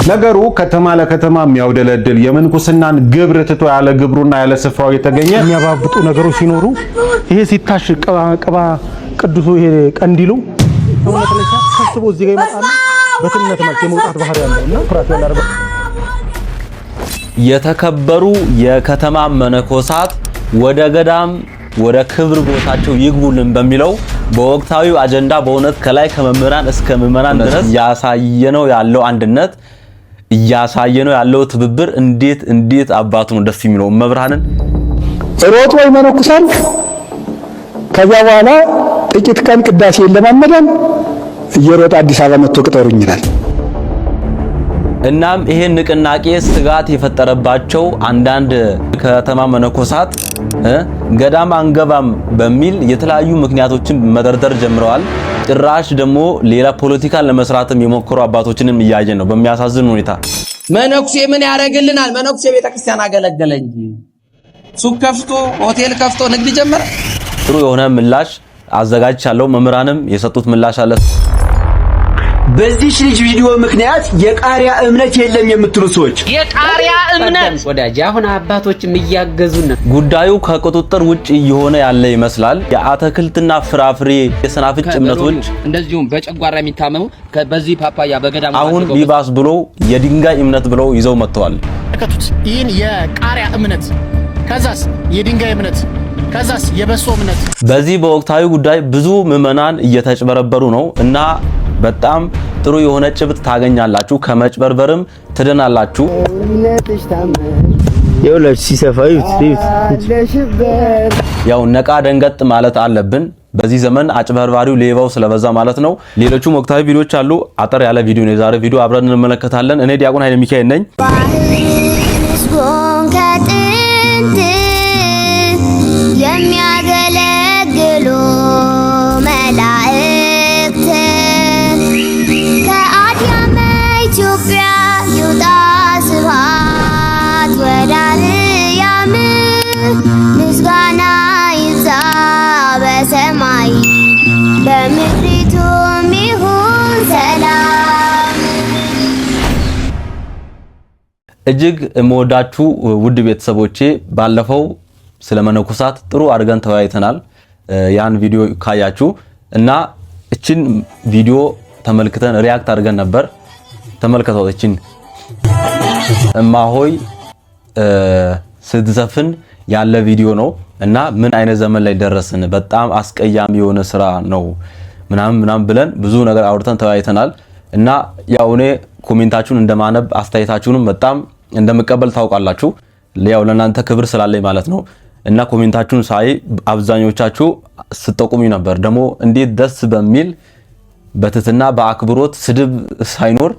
ነገሩ ከተማ ለከተማ የሚያውደለድል የምንኩስናን ግብር ትቶ ያለ ግብሩና ያለ ስፍራው የተገኘ የሚያባብጡ ነገሮች ሲኖሩ ይሄ ሲታሽ ቅባ ቅዱሱ ይሄ ቀንዲሉ ወለተለሳ ከስቦ እዚህ ጋር ይመጣና በትነት መልክ የመውጣት ባህሪ ያለውና ፍራት ያላረበ የተከበሩ የከተማ መነኮሳት ወደ ገዳም ወደ ክብር ቦታቸው ይግቡልን በሚለው በወቅታዊው አጀንዳ በእውነት ከላይ ከመምህራን እስከ ምዕመናን ድረስ ያሳየነው ያለው አንድነት ያሳየነው ያለው ትብብር እንዴት አባቱ ነው ደስ የሚለው መብራንን ሮጦ ይመነኩሳል። ከዛ በኋላ ጥቂት ቀን ቅዳሴ ለማመዳን እየሮጠ አዲስ አበባ መጥቶ ቅጠሩኝ ይላል። እናም ይሄን ንቅናቄ ስጋት የፈጠረባቸው አንዳንድ ከተማ መነኮሳት ገዳም አንገባም በሚል የተለያዩ ምክንያቶችን መደርደር ጀምረዋል። ጭራሽ ደግሞ ሌላ ፖለቲካን ለመስራትም የሞከሩ አባቶችንም እያየን ነው በሚያሳዝን ሁኔታ። መነኩሴ ምን ያደርግልናል? መነኩሴ ቤተክርስቲያን አገለገለ እንጂ ሱቅ ከፍቶ ሆቴል ከፍቶ ንግድ ጀመረ። ጥሩ የሆነ ምላሽ አዘጋጅቻለሁ። መምህራንም የሰጡት ምላሽ አለ። በዚህ ልጅ ቪዲዮ ምክንያት የቃሪያ እምነት የለም የምትሉ ሰዎች የቃሪያ እምነት ወዳጅ አሁን አባቶችም እያገዙን ነው። ጉዳዩ ከቁጥጥር ውጭ እየሆነ ያለ ይመስላል። የአትክልትና ፍራፍሬ የሰናፍጭ እምነቶች እንደዚሁም በጨጓራ የሚታመሙ በዚህ ፓፓያ በገዳም አሁን ቢባስ ብሎ የድንጋይ እምነት ብለው ይዘው መጥተዋል። ተከቱት ይህን የቃሪያ እምነት ከዛስ የድንጋይ እምነት ከዛስ የበሶ እምነት። በዚህ በወቅታዊ ጉዳይ ብዙ ምዕመናን እየተጭበረበሩ ነው እና በጣም ጥሩ የሆነ ጭብጥ ታገኛላችሁ፣ ከመጭበርበርም ትድናላችሁ። የውላች ሲሰፋዩት ያው ነቃ ደንገጥ ማለት አለብን። በዚህ ዘመን አጭበርባሪው ሌባው ስለበዛ ማለት ነው። ሌሎችም ወቅታዊ ቪዲዮዎች አሉ። አጠር ያለ ቪዲዮ ነው የዛሬ ቪዲዮ፣ አብረን እንመለከታለን። እኔ ዲያቆን ኃይለ ሚካኤል ነኝ። የሚያገለግሉ መላእክት ከአድያመ ኢትዮጵያ ይውጣ ስብሐት ወደ አርያም ምስጋና ይብዛ በሰማይ በምድሪቱም ይሁን ሰላም። እጅግ የምወዳችሁ ውድ ቤተሰቦቼ ባለፈው ስለ መነኮሳት ጥሩ አድርገን ተወያይተናል። ያን ቪዲዮ ካያችሁ እና እቺን ቪዲዮ ተመልክተን ሪአክት አድርገን ነበር። ተመልከቷት። እቺን እማሆይ ስትዘፍን ያለ ቪዲዮ ነው እና ምን አይነት ዘመን ላይ ደረስን፣ በጣም አስቀያሚ የሆነ ስራ ነው ምናምን ብለን ብዙ ነገር አውርተን ተወያይተናል እና ያው እኔ ኮሜንታችሁን እንደማነብ አስተያየታችሁንም በጣም እንደምቀበል ታውቃላችሁ። ያው ለናንተ ክብር ስላለኝ ማለት ነው እና ኮሜንታችሁን ሳይ አብዛኞቻችሁ ስትጠቁሙኝ ነበር። ደግሞ እንዴት ደስ በሚል በትትና በአክብሮት ስድብ ሳይኖር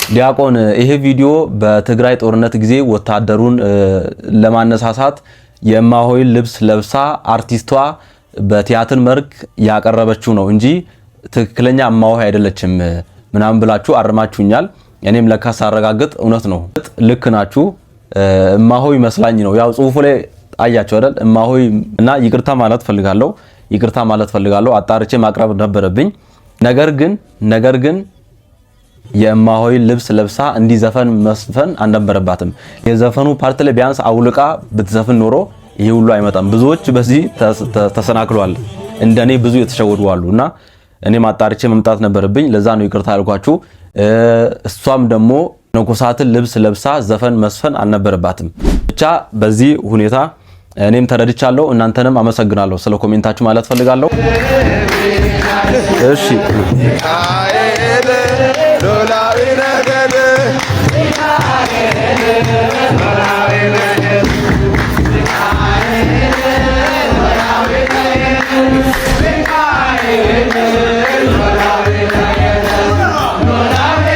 ዲያቆን ይሄ ቪዲዮ በትግራይ ጦርነት ጊዜ ወታደሩን ለማነሳሳት የማሆይ ልብስ ለብሳ አርቲስቷ በቲያትር መልክ ያቀረበችው ነው እንጂ ትክክለኛ እማሆይ አይደለችም ምናምን ብላችሁ አርማችሁኛል። እኔም ለካስ አረጋግጥ እውነት ነው፣ ልክ ናችሁ። እማሆይ መስላኝ ነው ያው ጽሁፉ ላይ አያችሁ አይደል? እማሆይ እና ይቅርታ ማለት ፈልጋለሁ። አጣርቼ ማቅረብ ነበረብኝ። ነገር ግን የእማሆይ ልብስ ለብሳ እንዲዘፈን መስፈን አልነበረባትም። የዘፈኑ ፓርት ላይ ቢያንስ አውልቃ ብትዘፍን ኖሮ ይሄ ሁሉ አይመጣም። ብዙዎች በዚህ ተሰናክሏል። እንደኔ ብዙ የተሸወዱ አሉና እኔም አጣርቼ መምጣት ነበረብኝ። ለዛ ነው ይቅርታ ያልኳችሁ። እሷም ደግሞ መነኮሳትን ልብስ ለብሳ ዘፈን መስፈን አልነበረባትም። ብቻ በዚህ ሁኔታ እኔም ተረድቻለሁ። እናንተንም አመሰግናለሁ ስለ ኮሜንታችሁ ማለት ፈልጋለሁ። እሺ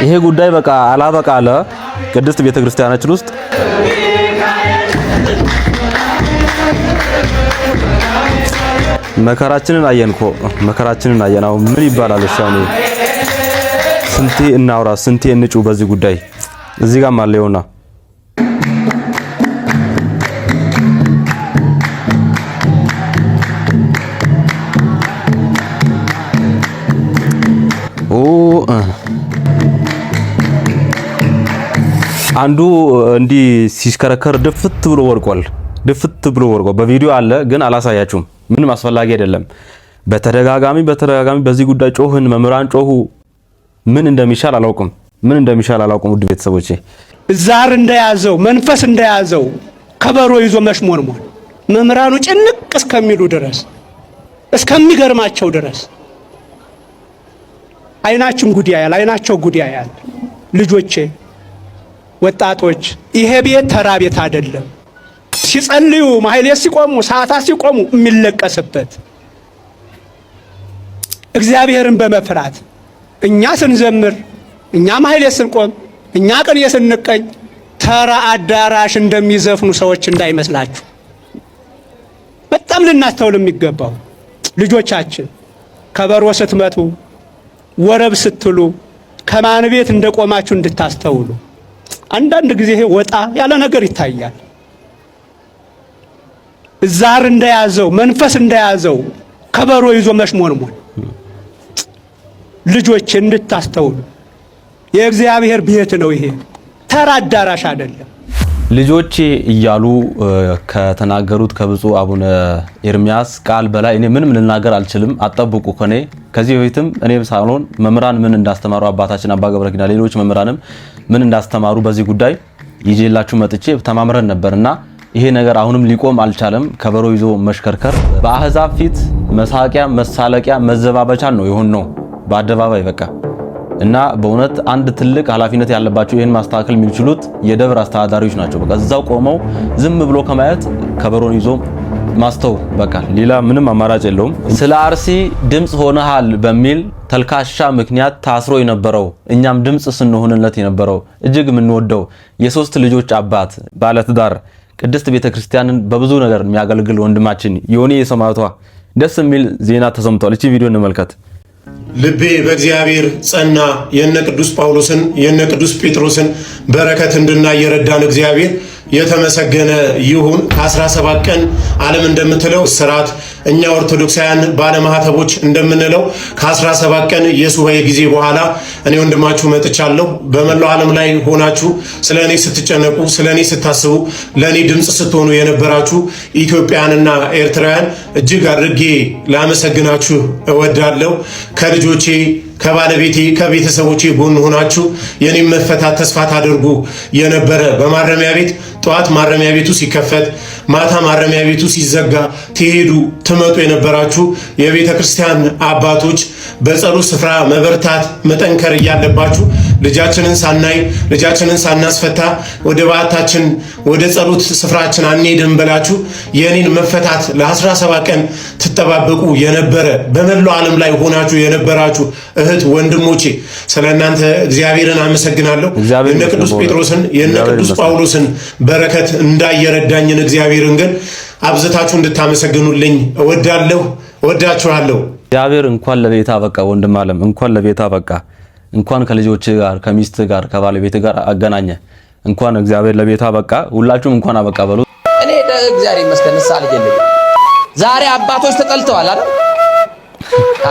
ይሄ ጉዳይ በቃ አላበቃ አለ ቅድስት ቤተክርስቲያናችን ውስጥ መከራችንን አየን። አሁን ምን ይባላል? እሺ አሁን ስንቴ እናውራ፣ ስንቴ እንጩ በዚህ ጉዳይ። እዚህ ጋር ማለውና አንዱ እንዲህ ሲሽከረከር ድፍት ብሎ ወርቋል። በቪዲዮ አለ ግን አላሳያችሁም። ምንም አስፈላጊ አይደለም። በተደጋጋሚ በዚህ ጉዳይ ጮህን፣ መምህራን ጮሁ። ምን እንደሚሻል አላውቅም። ውድ ቤተሰቦቼ ዛር እንደያዘው መንፈስ እንደያዘው ከበሮ ይዞ መሽሞንሞን መምህራኑ ጭንቅ እስከሚሉ ድረስ እስከሚገርማቸው ድረስ አይናቸው ጉድ ያያል። ልጆቼ፣ ወጣቶች ይሄ ቤት ተራ ቤት አይደለም። ሲጸልዩ ማህሌት ሲቆሙ ሰዓታት ሲቆሙ የሚለቀስበት እግዚአብሔርን በመፍራት እኛ ስንዘምር እኛ ማህሌት ስንቆም እኛ ቅኔ ስንቀኝ ተራ አዳራሽ እንደሚዘፍኑ ሰዎች እንዳይመስላችሁ። በጣም ልናስተውል የሚገባው ልጆቻችን ከበሮ ስትመቱ ወረብ ስትሉ ከማን ቤት እንደቆማችሁ እንድታስተውሉ። አንዳንድ ጊዜ ወጣ ያለ ነገር ይታያል። ዛር እንደያዘው መንፈስ እንደያዘው ከበሮ ይዞ መሽሞንሞን ልጆች እንድታስተውሉ። የእግዚአብሔር ቤት ነው ይሄ፣ ተራ አዳራሽ አይደለም። ልጆቼ እያሉ ከተናገሩት ከብፁዕ አቡነ ኤርሚያስ ቃል በላይ እኔ ምንም ልናገር አልችልም። አጠብቁ ከኔ ከዚህ በፊትም እኔ ሳልሆን መምህራን ምን እንዳስተማሩ አባታችን አባ ገብረ ኪዳን ሌሎች መምህራንም ምን እንዳስተማሩ በዚህ ጉዳይ ይዤላችሁ መጥቼ ተማምረን ነበርና ይሄ ነገር አሁንም ሊቆም አልቻለም። ከበሮ ይዞ መሽከርከር በአህዛብ ፊት መሳቂያ፣ መሳለቂያ፣ መዘባበቻ ነው የሆነው በአደባባይ በቃ። እና በእውነት አንድ ትልቅ ኃላፊነት ያለባቸው ይሄን ማስተካከል የሚችሉት የደብር አስተዳዳሪዎች ናቸው። በቃ እዛው ቆመው ዝም ብሎ ከማየት ከበሮን ይዞ ማስተው በቃ ሌላ ምንም አማራጭ የለውም። ስለ አርሲ ድምጽ ሆነሃል በሚል ተልካሻ ምክንያት ታስሮ የነበረው እኛም ድምጽ ስንሆንለት የነበረው እጅግ የምንወደው የሶስት ልጆች አባት ባለትዳር ቅድስት ቤተክርስቲያንን በብዙ ነገር የሚያገልግል ወንድማችን ዮኒ የሰማዕቷ ደስ የሚል ዜና ተሰምቷል። እቺ ቪዲዮ እንመልከት። ልቤ በእግዚአብሔር ጸና። የነ ቅዱስ ጳውሎስን የነ ቅዱስ ጴጥሮስን በረከት እንድናይ የረዳን እግዚአብሔር የተመሰገነ ይሁን። ከ17 ቀን ዓለም እንደምትለው እስራት እኛ ኦርቶዶክሳውያን ባለማህተቦች እንደምንለው ከ17 ቀን የሱባኤ ጊዜ በኋላ እኔ ወንድማችሁ መጥቻለሁ። በመላው ዓለም ላይ ሆናችሁ ስለኔ ስትጨነቁ፣ ስለኔ ስታስቡ፣ ለኔ ድምጽ ስትሆኑ የነበራችሁ ኢትዮጵያውያንና ኤርትራውያን እጅግ አድርጌ ላመሰግናችሁ እወዳለሁ። ከልጆቼ ከባለቤቴ ከቤተሰቦቼ ጎን ሆናችሁ የኔም መፈታት ተስፋ ታደርጉ የነበረ በማረሚያ ቤት ጠዋት ማረሚያ ቤቱ ሲከፈት ማታ ማረሚያ ቤቱ ሲዘጋ ትሄዱ ትመጡ የነበራችሁ የቤተ ክርስቲያን አባቶች በጸሎት ስፍራ መበርታት መጠንከር እያለባችሁ ልጃችንን ሳናይ ልጃችንን ሳናስፈታ ወደ ባታችን ወደ ጸሎት ስፍራችን አንሄድም ብላችሁ የኔን መፈታት ለ17 ቀን ትጠባበቁ የነበረ በመላው ዓለም ላይ ሆናችሁ የነበራችሁ እህት ወንድሞቼ ስለናንተ እግዚአብሔርን አመሰግናለሁ። የነ ቅዱስ ጴጥሮስን የነ ቅዱስ ጳውሎስን በረከት እንዳየረዳኝን እግዚአብሔርን ግን አብዝታችሁ እንድታመሰግኑልኝ እወዳችኋለሁ። እግዚአብሔር እንኳን ለቤታ በቃ ወንድም ዓለም እንኳን ለቤታ በቃ እንኳን ከልጆች ጋር ከሚስት ጋር ከባለቤት ጋር አገናኘ። እንኳን እግዚአብሔር ለቤታ በቃ ሁላችሁም እንኳን አበቃ በሉ። እኔ እግዚአብሔር ይመስገን ሳልጀልኝ ዛሬ አባቶች ተጠልተዋል አይደል?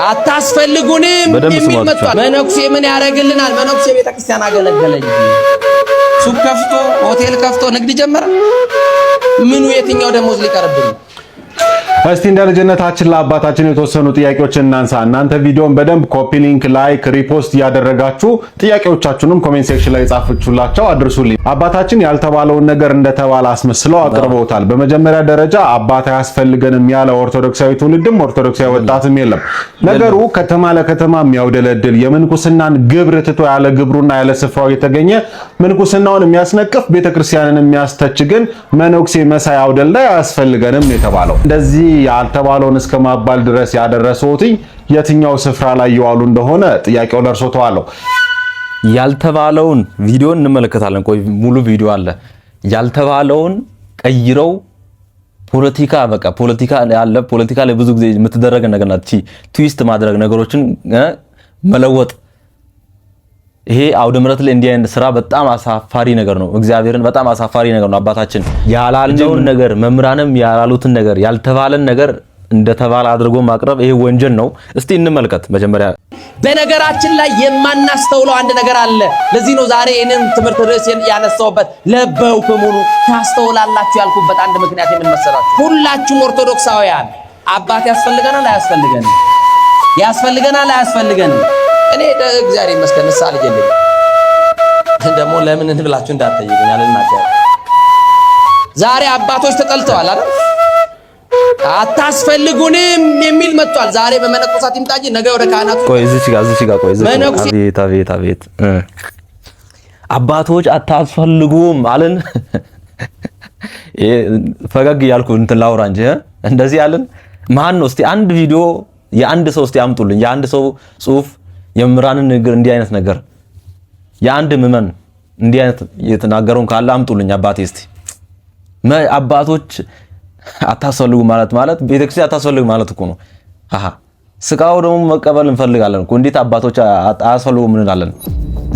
አታስፈልጉንም የሚል መጥቷል። መነኩሴ ምን ያደርግልናል? መነኩሴ ቤተክርስቲያን አገለገለኝ። ሱቅ ከፍቶ ሆቴል ከፍቶ ንግድ ጀመረ። ምኑ የትኛው ደሞዝ ሊቀርብኝ? እስቲ እንደ ልጅነታችን ለአባታችን የተወሰኑ ጥያቄዎችን እናንሳ። እናንተ ቪዲዮን በደንብ ኮፒ ሊንክ፣ ላይክ፣ ሪፖስት እያደረጋችሁ ጥያቄዎቻችሁንም ኮሜንት ሴክሽን ላይ ጻፉላቸው አድርሱልኝ። አባታችን ያልተባለውን ነገር እንደተባለ አስመስለው አቅርበውታል። በመጀመሪያ ደረጃ አባት አያስፈልገንም ያለ ኦርቶዶክሳዊ ትውልድም ኦርቶዶክሳዊ ወጣትም የለም። ነገሩ ከተማ ለከተማ የሚያውደለድል የምንኩስናን ግብር ትቶ ያለ ግብሩና ያለ ስፍራው የተገኘ ምንኩስናውን የሚያስነቅፍ ቤተክርስቲያንን የሚያስተች ግን መነኩሴ መሳይ አውደል ላይ አያስፈልገንም ነው የተባለው። እንደዚህ ያልተባለውን እስከ ማባል ድረስ ያደረሰውት የትኛው ስፍራ ላይ ይዋሉ እንደሆነ ጥያቄው ለርሶ ተዋለው። ያልተባለውን ቪዲዮ እንመለከታለን። ቆይ ሙሉ ቪዲዮ አለ። ያልተባለውን ቀይረው ፖለቲካ በቃ ፖለቲካ ያለ ፖለቲካ ላይ ብዙ ጊዜ የምትደረግ ነገር ናት። ትዊስት ማድረግ ነገሮችን መለወጥ ይሄ አውደ ምሕረት ላይ እንዲህ አይነት ስራ በጣም አሳፋሪ ነገር ነው። እግዚአብሔርን በጣም አሳፋሪ ነገር ነው። አባታችን ያላለውን ነገር መምህራንም ያላሉትን ነገር ያልተባለን ነገር እንደተባለ አድርጎ ማቅረብ ይሄ ወንጀል ነው። እስቲ እንመልከት መጀመሪያ። በነገራችን ላይ የማናስተውለው አንድ ነገር አለ። ለዚህ ነው ዛሬ ይሄንን ትምህርት ርዕስ ያነሳውበት ለበውክሙ ታስተውላላችሁ ያልኩበት አንድ ምክንያት ምን መሰላችሁ? ሁላችሁም ኦርቶዶክሳውያን አባት ያስፈልገናል አያስፈልገንም? ያስፈልገናል አያስፈልገንም? እኔ እግዚአብሔር ይመስገን ንስሐ ልጅ የለኝም። ደግሞ ለምን እንብላችሁ እንዳትጠይቁኝ አልናገርም። ዛሬ አባቶች ተጠልተዋል አይደል? አታስፈልጉንም የሚል መጥቷል። ዛሬ በመነኮሳት ይምጣጂ ነገ ወደ ካህናቱ። ቆይ እዚህ ጋር ቆይ አቤት አባቶች አታስፈልጉም አለን። ፈገግ ያልኩ እንትን ላውራ እንጂ እንደዚህ አለን። ማን ነው? እስቲ አንድ ቪዲዮ የአንድ ሰው እስቲ አምጡልኝ። የአንድ ሰው ጽሁፍ የመምህራንን ንግግር እንዲህ አይነት ነገር የአንድ ምዕመን እንዲህ አይነት የተናገረውን ካለ አምጡልኝ። አባቴ እስቲ አባቶች አታስፈልጉ ማለት ቤተክርስቲያን አታስፈልግ ማለት እኮ ነው። ስቃው ደግሞ መቀበል እንፈልጋለን እኮ። እንዴት አባቶች አያስፈልጉ ምን እንላለን?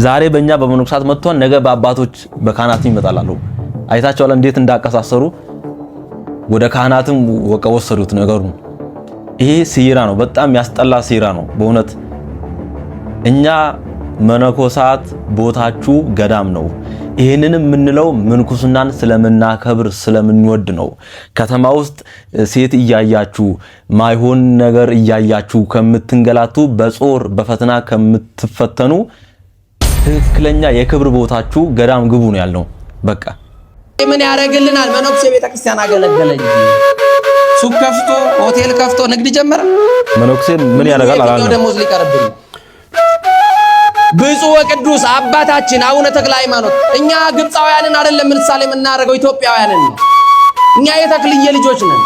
ዛሬ በእኛ በመነኮሳት መጥቷል፣ ነገ በአባቶች በካህናት ይመጣላሉ። አይታችኋል እንዴት እንዳቀሳሰሩ ወደ ካህናትም ወሰዱት ነገሩ። ይሄ ሴራ ነው፣ በጣም ያስጠላ ሴራ ነው በእውነት። እኛ መነኮሳት ቦታችሁ ገዳም ነው። ይሄንንም የምንለው ምንኩስናን ስለምናከብር ስለምንወድ ነው። ከተማ ውስጥ ሴት እያያችሁ ማይሆን ነገር እያያችሁ ከምትንገላቱ በጾር በፈተና ከምትፈተኑ ትክክለኛ የክብር ቦታችሁ ገዳም ግቡ ነው ያልነው። በቃ ምን ያደርግልናል? መነኩሴ ቤተክርስቲያን አገለገለኝ። ሱቅ ከፍቶ ሆቴል ከፍቶ ንግድ ጀመረ። መነኩሴ ምን ያደርጋል አላልንም? ደሞዝ ሊቀርብኝ ብፁዕ ወቅዱስ አባታችን አቡነ ተክለ ሃይማኖት እኛ ግብፃውያንን አይደለም ምሳሌ የምናደርገው ኢትዮጵያውያንን ነው። እኛ የተክልዬ ልጆች ነን።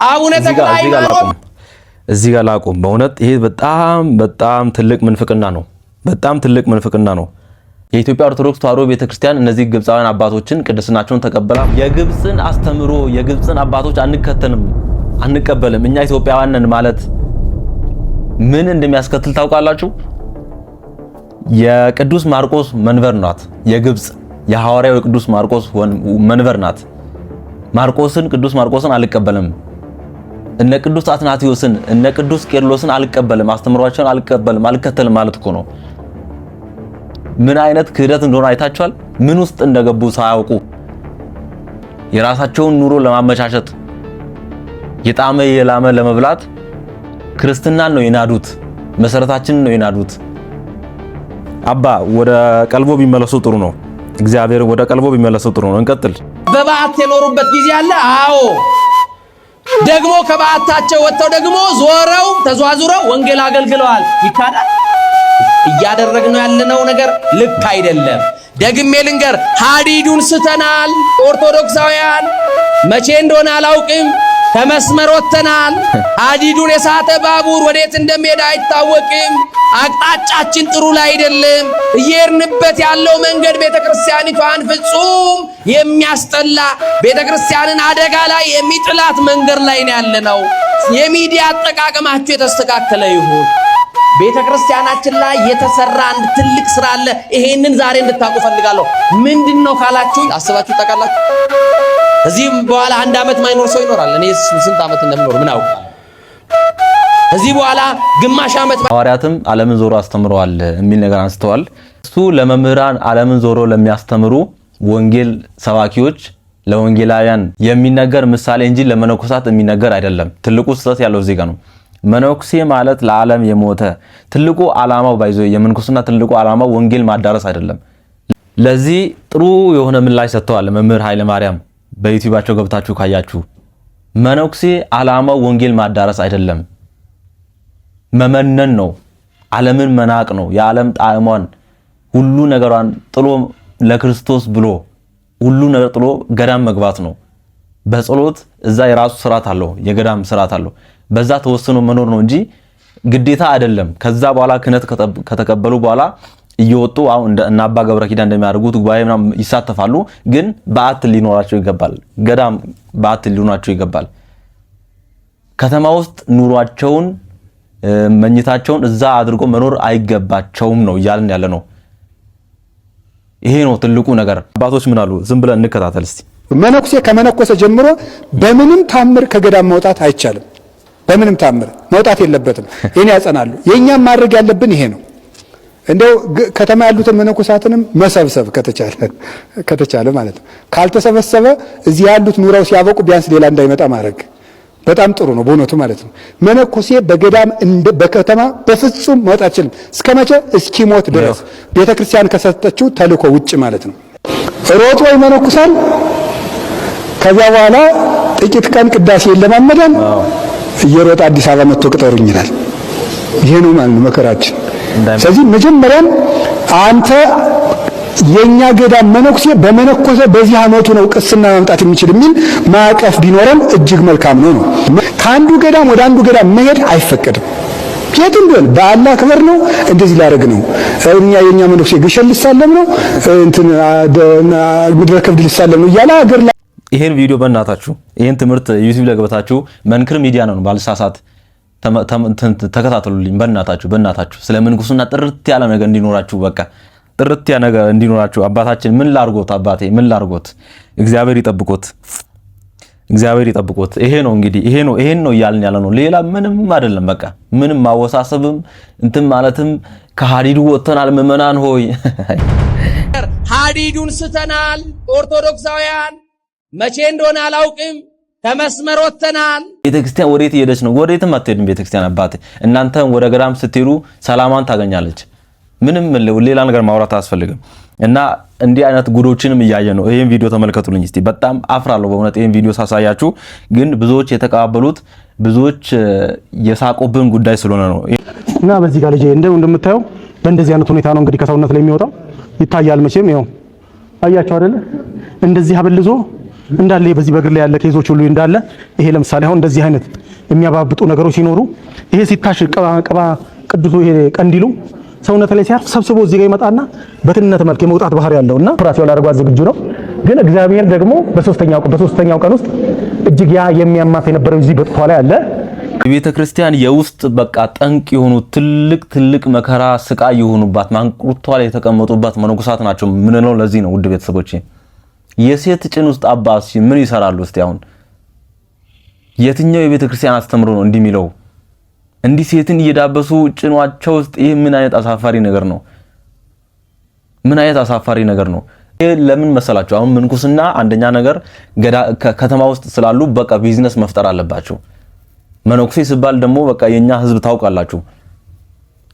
አቡነ ተክለ ሃይማኖት እዚህ ጋር ላቁም። በእውነት ይሄ በጣም ትልቅ ምንፍቅና ነው። በጣም ትልቅ ምንፍቅና ነው። የኢትዮጵያ ኦርቶዶክስ ተዋሕዶ ቤተክርስቲያን እነዚህ ግብፃውያን አባቶችን ቅድስናቸውን ተቀበላ የግብፅን አስተምሮ የግብፅን አባቶች አንቀበልም እኛ ኢትዮጵያውያን ነን ማለት ምን እንደሚያስከትል ታውቃላችሁ? የቅዱስ ማርቆስ መንበር ናት የግብፅ የሐዋርያው ቅዱስ ማርቆስ መንበር ናት። ቅዱስ ማርቆስን አልቀበልም፣ እነ ቅዱስ አትናቴዎስን እነ ቅዱስ ቄርሎስን አልቀበልም፣ አስተምሯቸውን አልከተልም ማለት እኮ ነው። ምን አይነት ክህደት እንደሆነ አይታችኋል? ምን ውስጥ እንደገቡ ሳያውቁ የራሳቸውን ኑሮ ለማመቻቸት የጣመ የላመ ለመብላት ክርስትናን ነው የናዱት፣ መሰረታችንን ነው የናዱት። አባ ወደ ቀልቦ ቢመለሱ ጥሩ ነው። እግዚአብሔር ወደ ቀልቦ ቢመለሱ ጥሩ ነው። እንቀጥል። በበዓት የኖሩበት ጊዜ አለ። አዎ ደግሞ ከበዓታቸው ወጥተው ደግሞ ዞረው ተዟዙረው ወንጌል አገልግለዋል። ይካዳል። እያደረግነው ያለነው ነገር ልክ አይደለም። ደግሜ ልንገር፣ ሐዲዱን ስተናል። ኦርቶዶክሳውያን መቼ እንደሆነ አላውቅም፣ ከመስመር ወጥተናል። ሐዲዱን የሳተ ባቡር ወዴት እንደሚሄድ አይታወቅም። አቅጣጫችን ጥሩ ላይ አይደለም። እየሄድንበት ያለው መንገድ ቤተክርስቲያኒቷን ፍጹም የሚያስጠላ ቤተክርስቲያንን አደጋ ላይ የሚጥላት መንገድ ላይ ነው ያለነው። የሚዲያ አጠቃቀማችሁ የተስተካከለ ይሁን። ቤተክርስቲያናችን ላይ የተሰራ አንድ ትልቅ ስራ አለ። ይሄንን ዛሬ እንድታውቁ ፈልጋለሁ። ምንድነው ካላችሁ አስባችሁ ታውቃላችሁ? እዚህም በኋላ አንድ አመት ማይኖር ሰው ይኖራል። እኔ ስንት አመት እንደምኖር ምን አውቃለሁ? እዚህ በኋላ ግማሽ አመት ሐዋርያትም ዓለምን ዞሮ አስተምረዋል የሚል ነገር አንስተዋል። እሱ ለመምህራን ዓለምን ዞሮ ለሚያስተምሩ ወንጌል ሰባኪዎች ለወንጌላውያን የሚነገር ምሳሌ እንጂ ለመነኮሳት የሚነገር አይደለም። ትልቁ ስህተት ያለው እዚህ ጋር ነው። መነኩሴ ማለት ለዓለም የሞተ ትልቁ ዓላማው ባይዞ የመንኩስና ትልቁ ዓላማው ወንጌል ማዳረስ አይደለም። ለዚህ ጥሩ የሆነ ምላሽ ሰጥተዋል መምህር ኃይለ ማርያም። በዩቲዩባቸው ገብታችሁ ካያችሁ መነኩሴ ዓላማው ወንጌል ማዳረስ አይደለም፣ መመነን ነው፣ ዓለምን መናቅ ነው። የዓለም ጣዕሟን ሁሉ ነገሯን ጥሎ ለክርስቶስ ብሎ ሁሉ ነገር ጥሎ ገዳም መግባት ነው። በጸሎት እዛ የራሱ ስርዓት አለው፣ የገዳም ስርዓት አለው። በዛ ተወስኖ መኖር ነው እንጂ ግዴታ አይደለም። ከዛ በኋላ ክህነት ከተቀበሉ በኋላ እየወጡ አሁን እና አባ ገብረ ኪዳን እንደሚያደርጉት ጉባኤ ምናምን ይሳተፋሉ። ግን በዓት ሊኖራቸው ይገባል። ገዳም በዓት ሊኖራቸው ይገባል። ከተማ ውስጥ ኑሯቸውን መኝታቸውን እዛ አድርጎ መኖር አይገባቸውም ነው እያልን ያለ ነው። ይሄ ነው ትልቁ ነገር። አባቶች ምን አሉ? ዝም ብለን እንከታተል እስቲ። መነኩሴ ከመነኮሰ ጀምሮ በምንም ታምር ከገዳም መውጣት አይቻልም። በምንም ታምር መውጣት የለበትም። ይሄን ያጸናሉ። የኛም ማድረግ ያለብን ይሄ ነው። እንደው ከተማ ያሉትን መነኮሳትንም መሰብሰብ ከተቻለ ማለት ነው። ካልተሰበሰበ እዚህ ያሉት ኑረው ሲያበቁ ቢያንስ ሌላ እንዳይመጣ ማድረግ በጣም ጥሩ ነው በእውነቱ ማለት ነው። መነኮሴ በገዳም በከተማ በፍጹም መውጣት አይችልም። እስከመቼ? እስኪሞት ድረስ ቤተክርስቲያን ከሰጠችው ተልእኮ ውጭ ማለት ነው። ሮጦ ይመነኩሳል። ከዚያ በኋላ ጥቂት ቀን ቅዳሴ ይለማመዳል። እየሮጠ አዲስ አበባ መጥቶ ቅጠሩኝ ይላል። ይሄ ነው ማለት ነው መከራችን። ስለዚህ መጀመሪያም አንተ የኛ ገዳም መነኩሴ በመነኮሰ በዚህ ዓመቱ ነው ቅስና ማምጣት የሚችል የሚል ማዕቀፍ ቢኖረን እጅግ መልካም ነው። ከአንዱ ገዳም ወደ አንዱ ገዳም መሄድ አይፈቀድም። የትም ቢሆን በአላህ ክብር ነው። እንደዚህ ላደርግ ነው እኛ የኛ መነኩሴ ግሸን ልሳለም ነው እንትን ምድረ ከብድ ልሳለም ነው እያለ ሀገር ላይ ይሄን ቪዲዮ በእናታችሁ ይሄን ትምህርት ዩቲዩብ ላይ ገብታችሁ መንክር ሚዲያ ነው ባልሳሳት ተከታተሉልኝ። በእናታችሁ ስለ ምንኩስና ጥርት ያለ ነገር እንዲኖራችሁ በቃ ጥርት ያለ ነገር እንዲኖራችሁ። አባታችን ምን ላርጎት አባቴ ምን ላርጎት፣ እግዚአብሔር ይጠብቆት። ይሄ ነው እንግዲህ ይሄን ነው እያልን ያለ ነው። ሌላ ምንም አይደለም። በቃ ምንም ማወሳሰብም እንትን ማለትም ከሃዲዱ ወጥተናል። ምዕመናን ሆይ ሃዲዱን ስተናል። ኦርቶዶክሳውያን መቼ እንደሆነ አላውቅም ከመስመር ወጥተናል። ቤተክርስቲያን ወዴት እየሄደች ነው? ወዴትም አትሄድም ቤተክርስቲያን አባቴ። እናንተ ወደ ገዳም ስትሄዱ ሰላማን ታገኛለች። ምንም ሌላ ነገር ማውራት አያስፈልግም። እና እንዲህ አይነት ጉዶችንም እያየ ነው። ይሄን ቪዲዮ ተመልከቱልኝ እስቲ። በጣም አፍራለሁ በእውነት ይሄን ቪዲዮ ሳሳያችሁ፣ ግን ብዙዎች የተቀባበሉት ብዙዎች የሳቁብን ጉዳይ ስለሆነ ነው። እና በዚህ ጋር ልጄ እንደምታየው በእንደዚህ አይነት ሁኔታ ነው እንግዲህ ከሰውነት ላይ የሚወጣው ይታያል። መቼም ይኸው አያችሁ አይደለ? እንደዚህ አበልዞ እንዳለ በዚህ በእግር ላይ ያለ ኬዞች ሁሉ እንዳለ ይሄ ለምሳሌ አሁን እንደዚህ አይነት የሚያባብጡ ነገሮች ሲኖሩ ይሄ ሲታሽ ቀባ ቅዱሱ ይሄ ቀንዲሉ ሰውነት ላይ ሲያርፍ ሰብስቦ እዚህ ጋር ይመጣና በትነት መልክ የመውጣት ባህሪ ያለውና ኦፕራሲዮን ላደርጓት ዝግጁ ነው። ግን እግዚአብሔር ደግሞ በሶስተኛው ቀን ውስጥ እጅግ ያ የሚያማት የነበረው እዚህ በጥቷ ላይ አለ። የቤተ ክርስቲያን የውስጥ በቃ ጠንቅ የሆኑ ትልቅ መከራ ስቃይ የሆኑባት ማንቁርቷ ላይ የተቀመጡባት መነኮሳት ናቸው። ምን ነው ለዚህ ነው ውድ ቤተሰቦቼ የሴት ጭን ውስጥ አባስ ምን ይሰራሉ? እስቲ አሁን የትኛው የቤተ ክርስቲያን አስተምሮ ነው እንዲህ የሚለው? እንዲህ ሴትን እየዳበሱ ጭኗቸው ውስጥ ይሄ ምን አይነት አሳፋሪ ነገር ነው? ምን አይነት አሳፋሪ ነገር ነው? ይሄ ለምን መሰላችሁ? አሁን ምንኩስና አንደኛ ነገር ከተማ ውስጥ ስላሉ በቃ ቢዝነስ መፍጠር አለባቸው። መነኩሴ ሲባል ደግሞ በቃ የኛ ህዝብ ታውቃላችሁ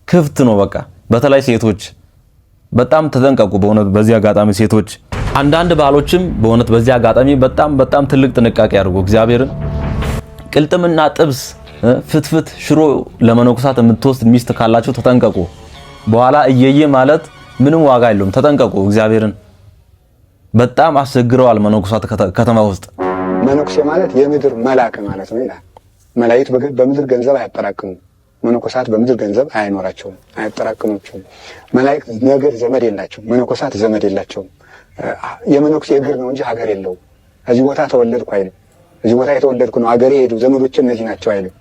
ክፍት ነው። በቃ በተለይ ሴቶች በጣም ተጠንቀቁ። በእውነት በዚህ አጋጣሚ ሴቶች አንዳንድ ባሎችም በእውነት በዚህ አጋጣሚ በጣም ትልቅ ጥንቃቄ ያድርጉ። እግዚአብሔርን ቅልጥምና ጥብስ ፍትፍት ሽሮ ለመነኮሳት የምትወስድ ሚስት ካላችሁ ተጠንቀቁ። በኋላ እየየ ማለት ምንም ዋጋ የለውም። ተጠንቀቁ። እግዚአብሔርን በጣም አስቸግረዋል መነኮሳት ከተማ ውስጥ። መነኩሴ ማለት የምድር መልአክ ማለት ነው ይላል። መላእክት በምድር ገንዘብ አያጠራቅሙ፣ መነኮሳት በምድር ገንዘብ አይኖራቸውም፣ አያጠራቅሙም። መላእክት ነገር ዘመድ የላቸውም፣ መነኮሳት ዘመድ የላቸውም። የመነኩሴ እግር ነው እንጂ ሀገር የለውም። እዚህ ቦታ ተወለድኩ አይልም። እዚህ ቦታ የተወለድኩ ነው ሀገሬ ሄዱ ዘመዶች እነዚህ ናቸው አይልም።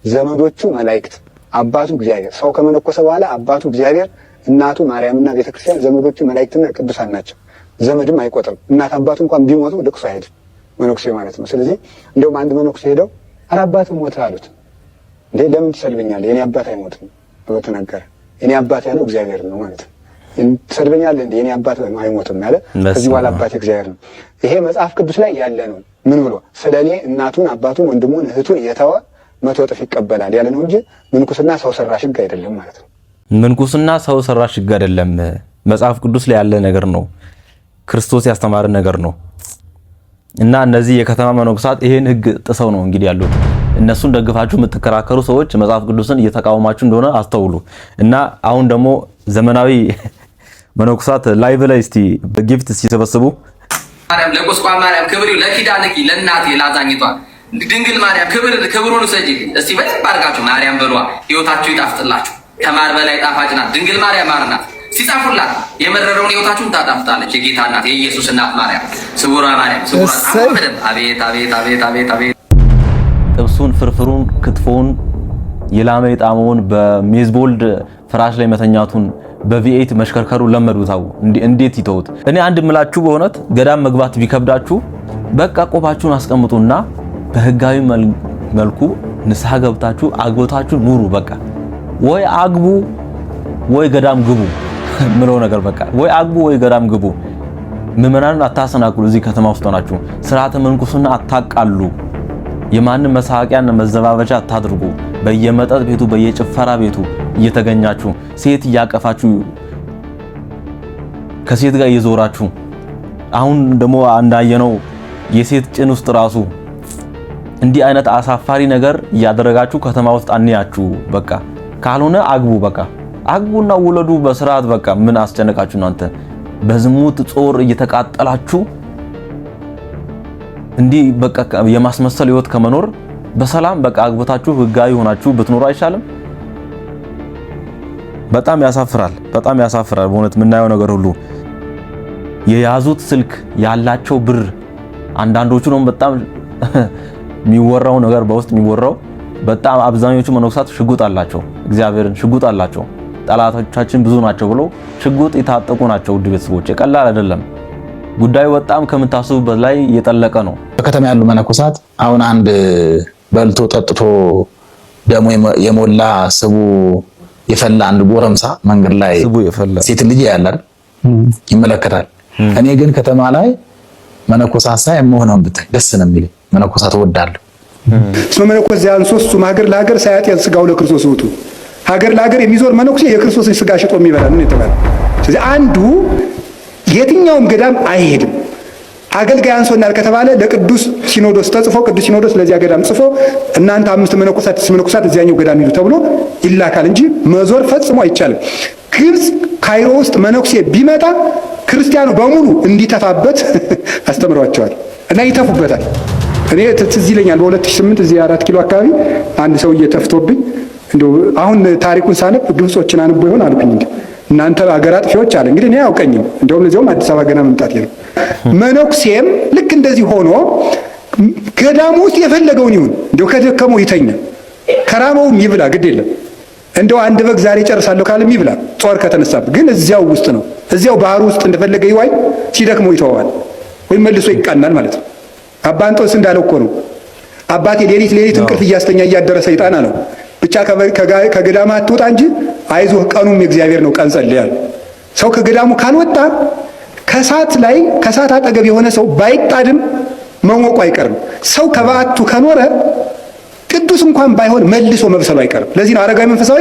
ዘመዶቹ መላእክት፣ አባቱ እግዚአብሔር። ሰው ከመነኮሰ በኋላ አባቱ እግዚአብሔር፣ እናቱ ማርያምና ቤተክርስቲያን፣ ዘመዶቹ መላእክትና ቅዱሳን ናቸው። ዘመድም አይቆጥርም። እናት አባቱ እንኳን ቢሞቱ ልቅሶ አይሄድም መነኩሴ ማለት ነው። ስለዚህ እንደውም አንድ መነኩሴ ሄደው ኧረ አባትህ ሞተ አሉት። እንዴ ለምን ትሰድበኛለህ? የኔ አባት አይሞትም ብሎ ተናገረ። የኔ አባት ያለው እግዚአብሔር ነው ማለት ነው። ትሰድበኛለህ እንዴ? የኔ አባት አይሞትም ያለ ከዚህ በኋላ አባት እግዚአብሔር ነው። ይሄ መጽሐፍ ቅዱስ ላይ ያለ ነው። ምን ብሎ ስለኔ እናቱን አባቱን ወንድሙን እህቱን የተወ 100 እጥፍ ይቀበላል ያለ ነው እንጂ ምንኩስና ሰው ሰራሽ ሕግ አይደለም ማለት ነው። ምንኩስና ሰው ሰራሽ ሕግ አይደለም። መጽሐፍ ቅዱስ ላይ ያለ ነገር ነው። ክርስቶስ ያስተማረ ነገር ነው። እና እነዚህ የከተማ መነኮሳት ይሄን ሕግ ጥሰው ነው እንግዲህ ያሉት። እነሱን ደግፋችሁ የምትከራከሩ ሰዎች መጽሐፍ ቅዱስን እየተቃወማችሁ እንደሆነ አስተውሉ። እና አሁን ደግሞ ዘመናዊ መነኮሳት ላይቭ ላይ እስቲ ጊፍት ሲሰበስቡ ማርያም ለቁስቋም ማርያም ክብሪው ለኪዳንኪ ለእናቴ ላዛኝቷ ድንግል ማርያም ክብሩን ሰጂ እስቲ በደንብ አድርጋችሁ ማርያም በሏ። ህይወታችሁ ይጣፍጥላችሁ። ከማር በላይ ጣፋጭ ናት ድንግል ማርያም ማርናት። ሲጻፉላት የመረረውን ህይወታችሁን ታጣፍጣለች። የጌታ እናት የኢየሱስ እናት ማርያም ስውራ ማርያም ስውራ አቤት አቤት አቤት አቤት አቤት። ጥብሱን፣ ፍርፍሩን፣ ክትፎውን፣ የላመ የጣመውን በሜዝቦልድ ፍራሽ ላይ መተኛቱን በቪኤት መሽከርከሩ ለመዱታው። እንዴት ይተውት? እኔ አንድ ምላችሁ በእውነት ገዳም መግባት ቢከብዳችሁ በቃ ቆባችሁን አስቀምጡና በህጋዊ መልኩ ንስሐ ገብታችሁ አግብታችሁ ኑሩ። በቃ ወይ አግቡ ወይ ገዳም ግቡ ምለው ነገር በቃ ወይ አግቡ ወይ ገዳም ግቡ። ምዕመናንን አታሰናክሉ። እዚህ ከተማ ውስጥ ሆናችሁ ስርዓተ ምንኩስና አታቃሉ። የማንም መሳቂያን መዘባበቻ አታድርጉ። በየመጠጥ ቤቱ በየጭፈራ ቤቱ እየተገኛችሁ ሴት እያቀፋችሁ ከሴት ጋር እየዞራችሁ አሁን ደግሞ እንዳየነው የሴት ጭን ውስጥ ራሱ እንዲህ አይነት አሳፋሪ ነገር እያደረጋችሁ ከተማ ውስጥ አንያችሁ። በቃ ካልሆነ አግቡ። በቃ አግቡና ውለዱ በስርዓት። በቃ ምን አስጨነቃችሁ እናንተ? በዝሙት ጾር እየተቃጠላችሁ እንዲህ በቃ የማስመሰል ህይወት ከመኖር በሰላም በቃ አግብታችሁ ህጋዊ ሆናችሁ ብትኖሩ አይሻልም? በጣም ያሳፍራል። በጣም ያሳፍራል በእውነት የምናየው ነገር ሁሉ። የያዙት ስልክ ያላቸው ብር አንዳንዶቹ ነው በጣም የሚወራው ነገር በውስጥ የሚወራው በጣም አብዛኞቹ መነኮሳት ሽጉጥ አላቸው። እግዚአብሔርን ሽጉጥ አላቸው። ጠላቶቻችን ብዙ ናቸው ብለው ሽጉጥ የታጠቁ ናቸው። ውድ ቤተሰቦች ቀላል አይደለም ጉዳዩ። በጣም ከምታስቡበት ላይ የጠለቀ ነው። በከተማ ያሉ መነኮሳት አሁን አንድ በልቶ ጠጥቶ ደሞ የሞላ ስቡ የፈላ አንድ ጎረምሳ መንገድ ላይ ሴት ልጅ ያላል ይመለከታል። እኔ ግን ከተማ ላይ መነኮሳት ሳይ የምሆነውን ብታይ ደስ ነው የሚለኝ። መነኮሳት እወዳለሁ። ስለ መነኮስ ያን ሶስቱ ሀገር ለሀገር ሳያጤን ስጋው ለክርስቶስ ውጡ ሀገር ለሀገር የሚዞር መነኩሴ የክርስቶስን ስጋ ሽጦ የሚበላ ነው የተባለው። ስለዚህ አንዱ የትኛውም ገዳም አይሄድም። አገልጋይ አንሶናል ከተባለ ለቅዱስ ሲኖዶስ ተጽፎ ቅዱስ ሲኖዶስ ለዚያ ገዳም ጽፎ እናንተ 5 መነኮሳት እዚያኛው ገዳም ይሉ ተብሎ ይላካል እንጂ መዞር ፈጽሞ አይቻልም። ግብጽ ካይሮ ውስጥ መነኩሴ ቢመጣ ክርስቲያኑ በሙሉ እንዲተፋበት አስተምሯቸዋል እና ይተፉበታል። እኔ ትዝ ይለኛል በ2008 እዚህ 4 ኪሎ አካባቢ አንድ ሰው እየተፍቶብኝ እንደው አሁን ታሪኩን ሳነብ ግብጾችን አንቦ ይሆን አልኩኝ። እናንተ አገር አጥፊዎች አለ እንግዲህ እኔ አውቀኝም እንደውም ለዚያውም አዲስ አበባ ገና መምጣት ነው። መነኩሴም ልክ እንደዚህ ሆኖ ገዳሙ ውስጥ የፈለገውን ይሁን እንደው ከደከመው ይተኛ ከራመውም ይብላ ግድ የለም እንደው አንድ በግ ዛሬ ጨርሳለሁ ካለም ይብላ ጾር ከተነሳበት ግን እዚያው ውስጥ ነው እዚያው ባህር ውስጥ እንደፈለገ ይዋይ ሲደክመው ይተዋል ወይ መልሶ ይቃናል ማለት ነው። አባ እንጦንስ እንዳለው እኮ ነው አባቴ ሌሊት እንቅልፍ እያስተኛ እያደረሰ ሰይጣን አለው ብቻ ከገዳሙ አትወጣ እንጂ አይዞህ ቀኑም የእግዚአብሔር ነው ቀን ጸልያል። ሰው ከገዳሙ ካልወጣ ከሳት አጠገብ የሆነ ሰው ባይጣድም መሞቁ አይቀርም። ሰው ከበዓቱ ከኖረ ቅዱስ እንኳን ባይሆን መልሶ መብሰሉ አይቀርም። ለዚህ ነው አረጋዊ መንፈሳዊ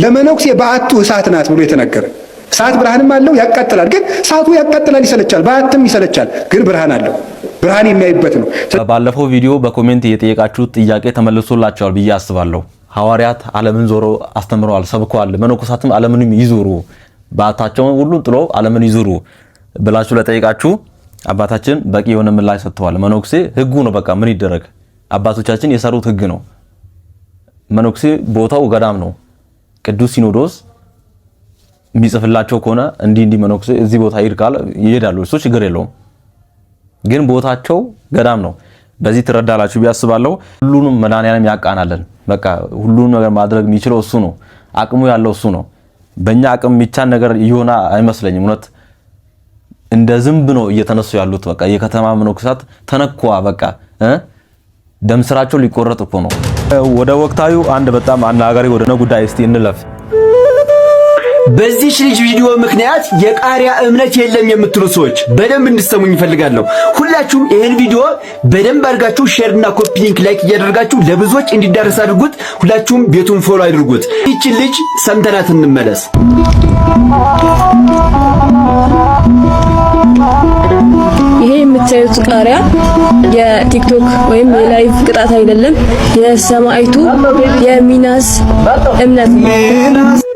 ለመነኩሴ በዓቱ እሳት ናት ብሎ የተነገረ። እሳት ብርሃንም አለው ያቃጥላል። ግን እሳቱ ያቃጥላል ይሰለቻል፣ በዓትም ይሰለቻል። ግን ብርሃን አለው፣ ብርሃን የሚያይበት ነው። ባለፈው ቪዲዮ በኮሜንት የጠየቃችሁት ጥያቄ ተመልሶላችኋል ብዬ አስባለሁ። ሐዋርያት ዓለምን ዞሮ አስተምረዋል፣ ሰብከዋል። መነኮሳትም ዓለምንም ይዙሩ፣ በዓታቸውን ሁሉ ጥሎ ዓለምን ይዙሩ ብላችሁ ለጠየቃችሁ አባታችን በቂ የሆነ ምላሽ ሰጥተዋል። መነኩሴ ህጉ ነው፣ በቃ ምን ይደረግ። አባቶቻችን የሰሩት ህግ ነው። መነኩሴ ቦታው ገዳም ነው። ቅዱስ ሲኖዶስ የሚጽፍላቸው ከሆነ እንዲህ መነኩሴ እዚህ ቦታ ይሄድ ካለ ይሄዳሉ፣ እሱ ችግር የለውም። ግን ቦታቸው ገዳም ነው። በዚህ ትረዳላችሁ ቢያስባለሁ። ሁሉንም መድኃኒዓለም ያቃናለን። በቃ ሁሉንም ነገር ማድረግ የሚችለው እሱ ነው። አቅሙ ያለው እሱ ነው። በእኛ አቅም የሚቻል ነገር ይሆና አይመስለኝም። እውነት እንደ ዝንብ ነው እየተነሱ ያሉት። በቃ የከተማ መነኮሳት ተነኳ። በቃ ደም ስራቸው ሊቆረጥ እኮ ነው። ወደ ወቅታዩ አንድ በጣም አነጋጋሪ ወደነ ጉዳይ እስቲ እንለፍ። በዚህ ልጅ ቪዲዮ ምክንያት የቃሪያ እምነት የለም የምትሉ ሰዎች በደንብ እንድትሰሙኝ እፈልጋለሁ። ሁላችሁም ይሄን ቪዲዮ በደንብ አድርጋችሁ ሼር እና ኮፒ ሊንክ ላይክ እያደረጋችሁ ለብዙዎች እንዲዳረስ አድርጉት። ሁላችሁም ቤቱን ፎሎ አድርጉት። ይህች ልጅ ሰምተናት እንመለስ። ይሄ የምታዩት ቃሪያ የቲክቶክ ወይም የላይቭ ቅጣት አይደለም፣ የሰማዕቱ የሚናስ እምነት ነው።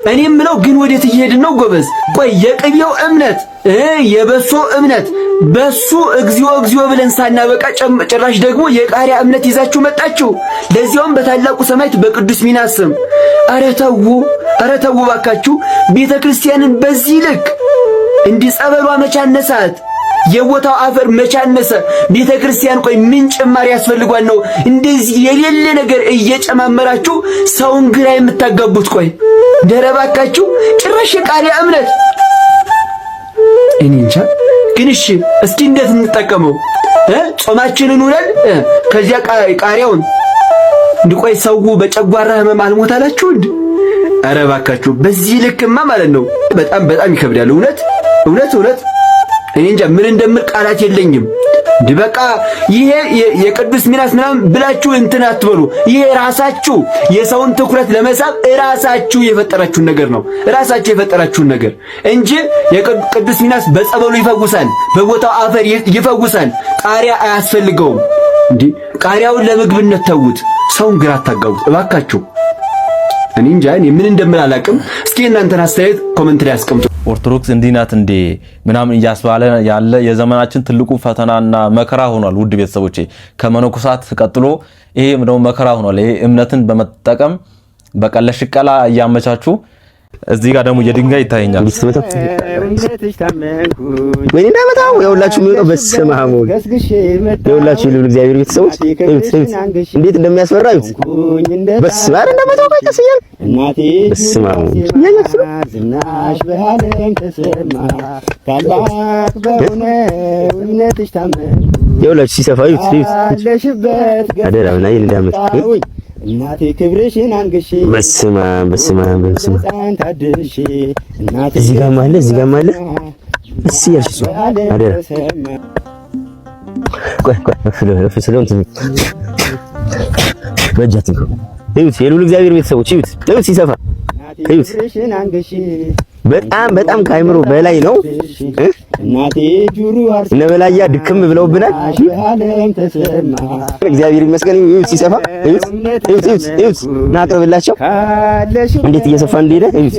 እኔ የምለው ግን ወዴት እየሄድን ነው ጎበዝ? ቆይ የቅቤው እምነት የበሶ እምነት በሱ እግዚኦ ብለን ሳናበቃ ጭራሽ ደግሞ የቃሪያ እምነት ይዛችሁ መጣችሁ፣ ለዚያውም በታላቁ ሰማዕት በቅዱስ ሚናስ ስም። ኧረ ተው ባካችሁ። ቤተ ክርስቲያንን በዚህ ልክ እንዲጸበሏ መቻነሳት፣ የቦታው አፈር መቻነሰ። ቤተ ክርስቲያን ቆይ ምን ጭማሪ ያስፈልጓል ነው እንደዚህ የሌለ ነገር እየጨማመራችሁ ሰውን ግራ የምታጋቡት? ቆይ ደረባካችሁ ጭራሽ የቃሪያ እምነት እኔ እንጃ። ግን እሺ እስኪ እንዴት እንጠቀመው? ጾማችንን ውለን ከዚያ ቃሪያውን እንዲቆይ ሰው በጨጓራ ህመም አልሞት አላችሁ እንዴ? ኧረ እባካችሁ በዚህ ልክማ ማለት ነው በጣም ይከብዳል። እውነት እኔ እንጃ ምን እንደምል ቃላት የለኝም። በቃ ይሄ የቅዱስ ሚናስ ምናምን ብላችሁ እንትን አትበሉ። ይሄ ራሳችሁ የሰውን ትኩረት ለመሳብ ራሳችሁ የፈጠራችሁን ነገር ነው። ራሳችሁ የፈጠራችሁን ነገር እንጂ የቅዱስ ሚናስ በጸበሉ ይፈውሳል፣ በቦታው አፈር ይፈውሳል። ቃሪያ አያስፈልገውም እንዴ! ቃሪያውን ለምግብነት ተውት። ሰውን ግራ አታጋቡት እባካችሁ። እኔ እንጃ ምን እንደምል አላውቅም። እስኪ እናንተን አስተያየት ኮሜንት ላይ አስቀምጡ። ኦርቶዶክስ እንዲህ ናት እንዴ ምናምን እያስባለ ያለ የዘመናችን ትልቁ ፈተናና መከራ ሆኗል። ውድ ቤተሰቦቼ ከመነኮሳት ቀጥሎ ይሄ ነው መከራ ሆኗል። ይሄ እምነትን በመጠቀም በቃ ለሽቀላ እያመቻቹ እዚህ ጋር ደግሞ የድንጋይ ይታየኛል። ምን እንዳመጣው የሁላችሁ የሚወጣው በስመ አብ የሁላችሁ ይሉ እግዚአብሔር ቤተሰቦች እንዴት እንደሚያስፈራ ይሁት በስመ አብ እንደመጣው ቀስያል በስመ አብ ዝናሽ በዓለም ተሰማ ታላቅ በሆነ እምነትሽ ታመን የሁላችሁ ሲሰፋ ይሁት አደራ ምን አይል እንዳመጣ እናቴ ክብርሽን አንግሼ በስመ አብ ታድርሽ እናቴ እዚህ ጋር ማለ እሺ ያልሽው አደራ ቆይ ፍስለው እንትን በእጃት ነው እዩት። የሉል እግዚአብሔር ቤተሰቦች እዩት ሲሰፋ እዩት። በጣም ከአይምሮ በላይ ነው። እናቴ ጁሩ አርሲ ነበላያ ድክም ብለውብናል። እግዚአብሔር ይመስገን። እዩት ሲሰፋ እዩት ናቀርብላቸው እንዴት እየሰፋ እንደሄደ እዩት።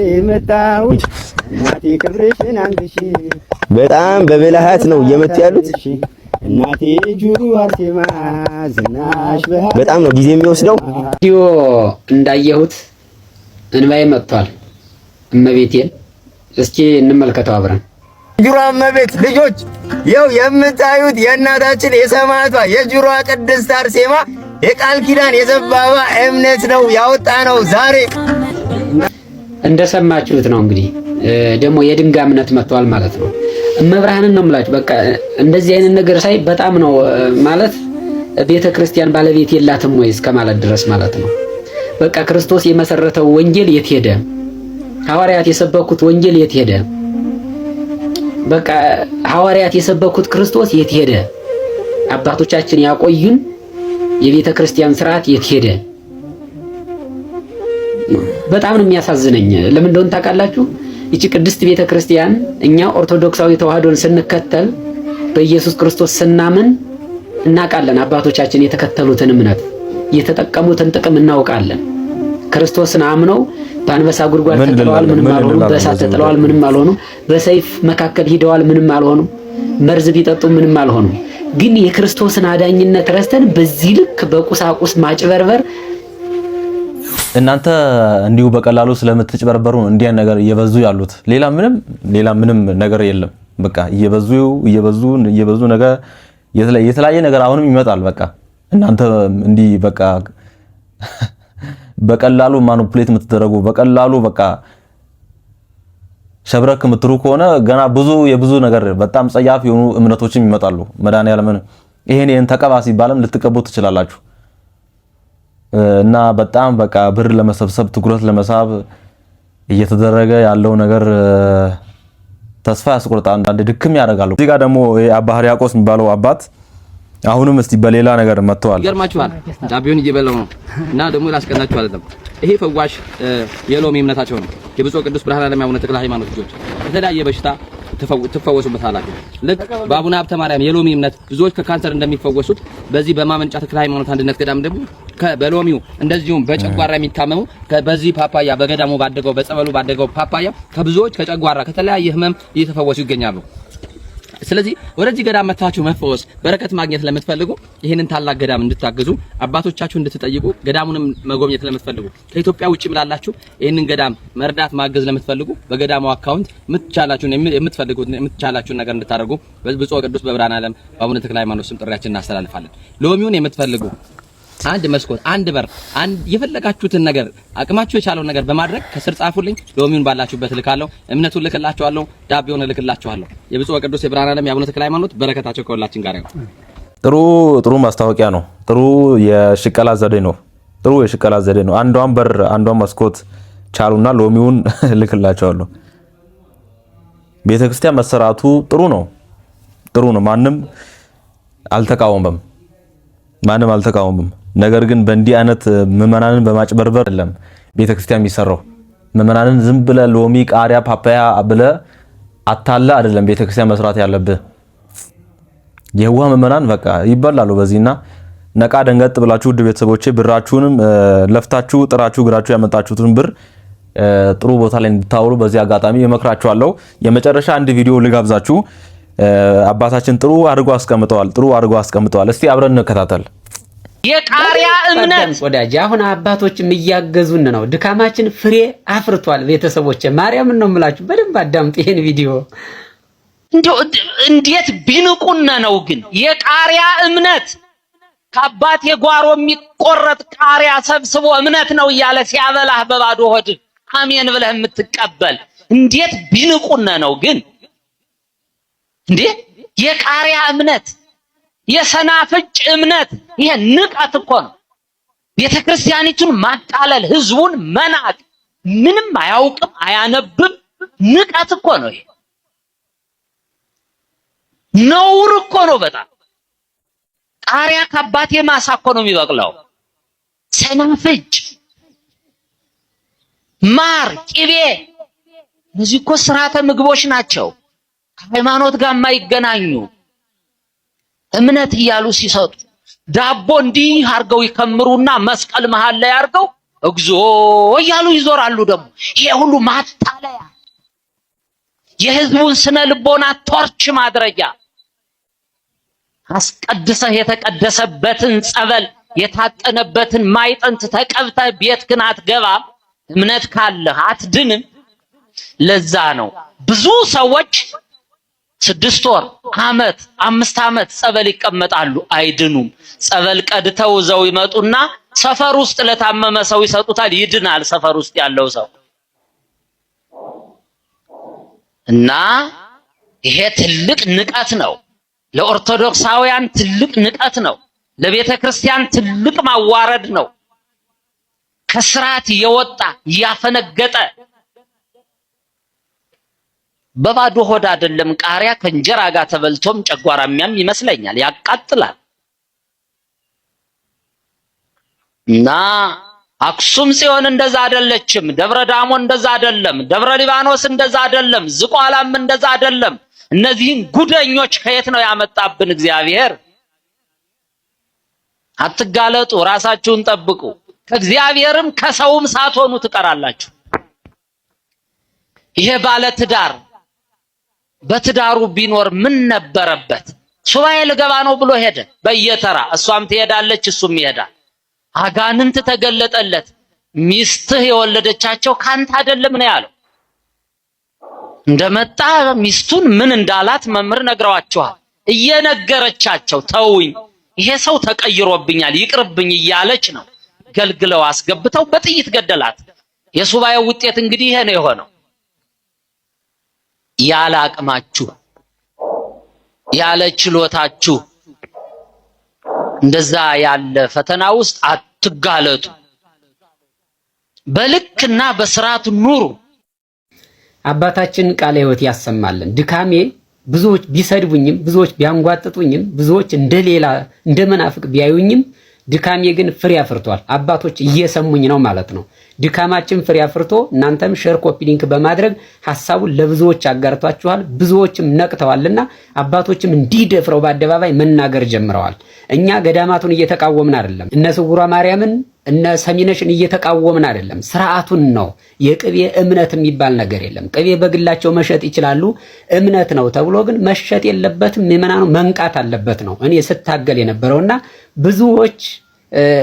እናቴ ክብርሽን አንግሺ በጣም በበላሃት ነው እየመቱ ያሉት። እናቴ ጁሩ አርሴማ ዝናሽ በጣም ነው ጊዜ የሚወስደው። ቪዲዮ እንዳየሁት እንባዬ መጥቷል። እመቤቴን እስኪ እንመልከተው አብረን። ጁሯ እመቤት ልጆች ይኸው የምታዩት የእናታችን የሰማዕቷ የጁሯ ቅድስት አርሴማ የቃል ኪዳን የዘባባ እምነት ነው ያወጣ ነው ዛሬ እንደሰማችሁት ነው። እንግዲህ ደግሞ የድንጋይ እምነት መጥቷል ማለት ነው። እመብርሃንን ነው የምላችሁ። በቃ እንደዚህ አይነት ነገር ሳይ በጣም ነው ማለት ቤተ ክርስቲያን ባለቤት የላትም ወይ እስከማለት ድረስ ማለት ነው። በቃ ክርስቶስ የመሰረተው ወንጌል የት ሄደ? ሐዋርያት የሰበኩት ወንጌል የት ሄደ? በቃ ሐዋርያት የሰበኩት ክርስቶስ የት ሄደ? አባቶቻችን ያቆዩን የቤተ ክርስቲያን ስርዓት የት ሄደ? በጣም ነው የሚያሳዝነኝ። ለምን እንደሆነ ታውቃላችሁ? እቺ ቅድስት ቤተ ክርስቲያን እኛ ኦርቶዶክሳዊ ተዋህዶን ስንከተል በኢየሱስ ክርስቶስ ስናምን እናውቃለን። አባቶቻችን የተከተሉትን እምነት የተጠቀሙትን ጥቅም እናውቃለን። ክርስቶስን አምነው በአንበሳ ጉድጓድ ተጥለዋል፣ ምንም አልሆኑ። በእሳት ተጥለዋል፣ ምንም አልሆኑ። በሰይፍ መካከል ሂደዋል፣ ምንም አልሆኑ። መርዝ ቢጠጡ ምንም አልሆኑ። ግን የክርስቶስን አዳኝነት ረስተን በዚህ ልክ በቁሳቁስ ማጭበርበር እናንተ እንዲሁ በቀላሉ ስለምትጭበርበሩ እንዲያ ነገር እየበዙ ያሉት ሌላ ምንም ነገር የለም። በቃ እየበዙ ነገር የተለያየ ነገር አሁንም ይመጣል። በቃ እናንተ እንዲህ በቃ በቀላሉ ማኒፑሌት የምትደረጉ በቀላሉ በቃ ሸብረክ የምትሩ ከሆነ ገና የብዙ ነገር በጣም ጸያፍ የሆኑ እምነቶችም ይመጣሉ። መድኃኒዓለምን ይሄን ተቀባ ሲባልም ልትቀቡ ትችላላችሁ። እና በጣም በቃ ብር ለመሰብሰብ ትኩረት ለመሳብ እየተደረገ ያለው ነገር ተስፋ ያስቆርጣል። አንዳንድ ድክም ያደርጋሉ። እዚህ ጋር ደግሞ አባ ሕርያቆስ የሚባለው አባት አሁንም እስቲ በሌላ ነገር መጥተዋል። ይገርማችኋል። ዳቢውን እየበላው ነው እና ደግሞ ላስቀናችሁ አይደለም። ይሄ ፈዋሽ የሎሚ እምነታቸው ነው። የብፁዕ ቅዱስ ብርሃነ ዓለም አቡነ ተክለ ሃይማኖት ልጆች የተለያየ በሽታ ትፈወሱበታላችሁ። ልክ በአቡነ ሀብተ ማርያም የሎሚ እምነት ብዙዎች ከካንሰር እንደሚፈወሱት በዚህ በማመንጫ ተክለ ሃይማኖት አንድነት ገዳም ደግሞ በሎሚው እንደዚሁም በጨጓራ የሚታመሙ በዚህ ፓፓያ በገዳሙ ባደገው በጸበሉ ባደገው ፓፓያ ከብዙዎች ከጨጓራ ከተለያየ ህመም እየተፈወሱ ይገኛሉ። ስለዚህ ወደዚህ ገዳም መታችሁ መፈወስ በረከት ማግኘት ለምትፈልጉ ይሄንን ታላቅ ገዳም እንድታግዙ አባቶቻችሁ እንድትጠይቁ ገዳሙንም መጎብኘት ለምትፈልጉ ከኢትዮጵያ ውጪ ብላላችሁ ይሄንን ገዳም መርዳት ማገዝ ለምትፈልጉ በገዳሙ አካውንት የምትቻላችሁን ነገር እንድታደርጉ በብፁዕ ቅዱስ በብርሃነ ዓለም በአቡነ ተክለ ሃይማኖት ስም ጥሪያችንን እናስተላልፋለን። ሎሚውን የምትፈልጉ አንድ መስኮት አንድ በር የፈለጋችሁትን ነገር አቅማችሁ የቻለውን ነገር በማድረግ ከስር ጻፉልኝ። ሎሚውን ባላችሁበት ልካለሁ። እምነቱን ልክላችኋለሁ። ዳቤውን ልክላችኋለሁ። የብፁዕ ቅዱስ የብርሃነ ዓለም የአቡነ ተክለ ሃይማኖት በረከታቸው ከሁላችን ጋር ይሁን። ጥሩ ማስታወቂያ ነው። ጥሩ የሽቀላ ዘዴ ነው። ጥሩ የሽቀላ ዘዴ ነው። አንዷን በር አንዷን መስኮት ቻሉና ሎሚውን ልክላቸዋለሁ። ቤተክርስቲያን መሰራቱ ጥሩ ነው። ማንም አልተቃወመም። ነገር ግን በእንዲህ አይነት ምዕመናንን በማጭበርበር አይደለም ቤተክርስቲያን የሚሰራው። ምዕመናንን ዝም ብለ ሎሚ፣ ቃሪያ፣ ፓፓያ ብለ አታለ አይደለም ቤተክርስቲያን መስራት ያለብህ። የዋ ምዕመናን በቃ ይበላሉ በዚህና ነቃ ደንገጥ ብላችሁ ውድ ቤተሰቦቼ ብራችሁንም ለፍታችሁ ጥራችሁ ግራችሁ ያመጣችሁትን ብር ጥሩ ቦታ ላይ እንድታውሉ በዚህ አጋጣሚ እመክራችኋለሁ። የመጨረሻ አንድ ቪዲዮ ልጋብዛችሁ። አባታችን ጥሩ አድርጎ አስቀምጠዋል። እስቲ አብረን እንከታተል። የቃሪያ እምነት ወዳጅ አሁን አባቶችም እያገዙን ነው። ድካማችን ፍሬ አፍርቷል። ቤተሰቦቼ ማርያምን ነው የምላችሁ፣ በደንብ አዳምጡ ይሄን ቪዲዮ። እንዴት ቢንቁነ ነው ግን የቃሪያ እምነት ከአባቴ ጓሮ የሚቆረጥ ቃሪያ ሰብስቦ እምነት ነው እያለ ሲያበላህ በባዶ ሆድ አሜን ብለህ የምትቀበል እንዴት ቢንቁነ ነው ግን እንዴ! የቃሪያ እምነት የሰናፍጭ እምነት ይሄ ንቀት እኮ ነው። ቤተክርስቲያኒቱን ማቃለል፣ ህዝቡን መናቅ፣ ምንም አያውቅም አያነብም ንቀት እኮ ነው። ይሄ ነውር እኮ ነው በጣም። ቃሪያ ከአባቴ ማሳ እኮ ነው የሚበቅለው። ሰናፍጭ፣ ማር፣ ቅቤ እነዚህ እኮ ስርዓተ ምግቦች ናቸው። ከሃይማኖት ጋር የማይገናኙ እምነት እያሉ ሲሰጡ ዳቦ እንዲህ አርገው ይከምሩና መስቀል መሃል ላይ አርገው እግዚኦ እያሉ ይዞራሉ። ደግሞ ይሄ ሁሉ ማታለያ፣ የህዝቡን ስነ ልቦና ቶርች ማድረጊያ። አስቀድሰህ የተቀደሰበትን ጸበል የታጠነበትን ማይጠንት ተቀብተህ ቤትህን አትገባም። እምነት ካለህ አትድንም። ለዛ ነው ብዙ ሰዎች 6 ወር፣ ዓመት፣ 5 ዓመት ጸበል ይቀመጣሉ አይድኑም። ጸበል ቀድተው ዘው ይመጡና ሰፈር ውስጥ ለታመመ ሰው ይሰጡታል፣ ይድናል ሰፈር ውስጥ ያለው ሰው። እና ይሄ ትልቅ ንቀት ነው። ለኦርቶዶክሳውያን ትልቅ ንቀት ነው። ለቤተ ክርስቲያን ትልቅ ማዋረድ ነው። ከስርዓት የወጣ ያፈነገጠ በባዶ ሆድ አይደለም ቃሪያ ከእንጀራ ጋር ተበልቶም ጨጓራሚያም ይመስለኛል፣ ያቃጥላል። እና አክሱም ጽዮን እንደዛ አይደለችም፣ ደብረ ዳሞ እንደዛ አይደለም፣ ደብረ ሊባኖስ እንደዛ አይደለም፣ ዝቋላም እንደዛ አይደለም። እነዚህን ጉደኞች ከየት ነው ያመጣብን እግዚአብሔር? አትጋለጡ፣ ራሳችሁን ጠብቁ። ከእግዚአብሔርም ከሰውም ሳትሆኑ ትቀራላችሁ። ይሄ ባለ ትዳር በትዳሩ ቢኖር ምን ነበረበት? ሱባኤ ልገባ ነው ብሎ ሄደ በየተራ፣ እሷም ትሄዳለች እሱም ይሄዳል። አጋንንት ተገለጠለት። ሚስትህ የወለደቻቸው ካንተ አይደለም ነው ያለው። እንደመጣ ሚስቱን ምን እንዳላት መምህር ነግረዋቸዋል። እየነገረቻቸው ተውኝ፣ ይሄ ሰው ተቀይሮብኛል ይቅርብኝ እያለች ነው። ገልግለው አስገብተው በጥይት ገደላት። የሱባኤው ውጤት እንግዲህ ይሄ ነው የሆነው። ያለ አቅማችሁ ያለ ችሎታችሁ እንደዛ ያለ ፈተና ውስጥ አትጋለጡ። በልክና በስርዓት ኑሩ። አባታችን ቃለ ሕይወት ያሰማልን። ድካሜ ብዙዎች ቢሰድቡኝም ብዙዎች ቢያንጓጥጡኝም ብዙዎች እንደሌላ እንደ መናፍቅ ቢያዩኝም ድካሜ ግን ፍሬ አፍርቷል። አባቶች እየሰሙኝ ነው ማለት ነው። ድካማችን ፍሬ አፍርቶ እናንተም ሼር ኮፒ ሊንክ በማድረግ ሐሳቡን ለብዙዎች አጋርቷችኋል። ብዙዎችም ነቅተዋልና አባቶችም እንዲደፍረው በአደባባይ መናገር ጀምረዋል። እኛ ገዳማቱን እየተቃወምን አይደለም፣ እነ ስውሯ ማርያምን እነ ሰሚነሽን እየተቃወምን አይደለም። ስርዓቱን ነው። የቅቤ እምነት የሚባል ነገር የለም። ቅቤ በግላቸው መሸጥ ይችላሉ፣ እምነት ነው ተብሎ ግን መሸጥ የለበትም። ምዕመናኑ መንቃት አለበት ነው እኔ ስታገል የነበረውና ብዙዎች